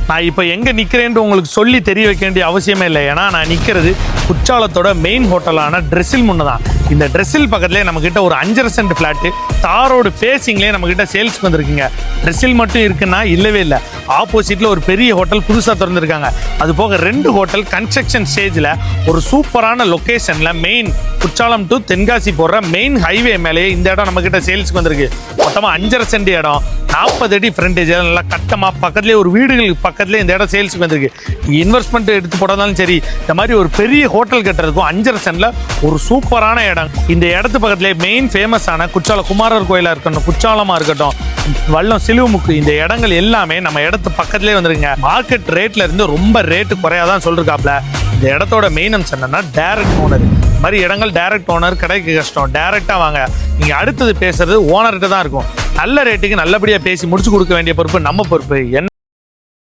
நான் இப்போ எங்கே நிற்கிறேன்னு உங்களுக்கு சொல்லி தெரிய வைக்க வேண்டிய அவசியமே இல்லை. ஏன்னா நான் நிற்கிறது குற்றாலத்தோட மெயின் ஹோட்டலான ட்ரெஸ்ஸில் முன்னே தான். இந்த ட்ரெஸ்ஸில் பக்கத்துலேயே நம்மக்கிட்ட ஒரு 5.5 சென்ட் ஃப்ளாட்டு தாரோடு ஃபேஸிங்லேயே நம்மக்கிட்ட சேல்ஸ்க்கு வந்திருக்குங்க. ட்ரெஸ்ஸில் மட்டும் இருக்குன்னா இல்லவே இல்லை. ஆப்போசிட்டில் ஒரு பெரிய ஹோட்டல் புதுசாக திறந்துருக்காங்க. அது போக 2 ஹோட்டல் கன்ஸ்ட்ரக்ஷன் ஸ்டேஜில் ஒரு சூப்பரான லொக்கேஷனில் மெயின் குற்றாலம் டு தென்காசி போடுற மெயின் ஹைவே மேலேயே இந்த இடம் நம்மக்கிட்ட சேல்ஸ்க்கு வந்திருக்கு. மொத்தமாக 5.5 சென்ட் இடம், 40 அடி ஃப்ரண்டேஜ், நல்லா கட்டமாக பக்கத்துலேயே ஒரு வீடுகளுக்கு பக்கத்துலேயே இந்த இடம் சேல்ஸுக்கு வந்திருக்கு. இன்வெஸ்ட்மெண்ட் எடுத்து போட்டதாலும் சரி, இந்த மாதிரி ஒரு பெரிய ஹோட்டல் கட்டுறதுக்கும் 5.5 சென்ட்ல ஒரு சூப்பரான இடம். இந்த இடத்து பக்கத்துலேயே மெயின் ஃபேமஸான குற்றால குமாரர் கோயிலாக இருக்கட்டும், குற்றாலமாக இருக்கட்டும், வல்லம் சிலுவமுக்கு, இந்த இடங்கள் எல்லாமே நம்ம இடத்து பக்கத்துலேயே வந்துருங்க. மார்க்கெட் ரேட்ல இருந்து ரொம்ப ரேட்டு குறையாதான் சொல்லிருக்காப்ல. இந்த இடத்தோட மெயின் அம்சம் என்னன்னா டைரக்ட் ஓனர். மாதிரி இடங்கள் டைரக்ட் ஓனர் கிடைக்க கஷ்டம். டைரக்டா வாங்க. நீங்க அடுத்தது பேசுறது ஓனர்கிட்ட தான் இருக்கும். நல்ல ரேட்டுக்கு நல்லபடியா பேசி முடிச்சு கொடுக்க வேண்டிய பொறுப்பு நம்ம பொறுப்பு.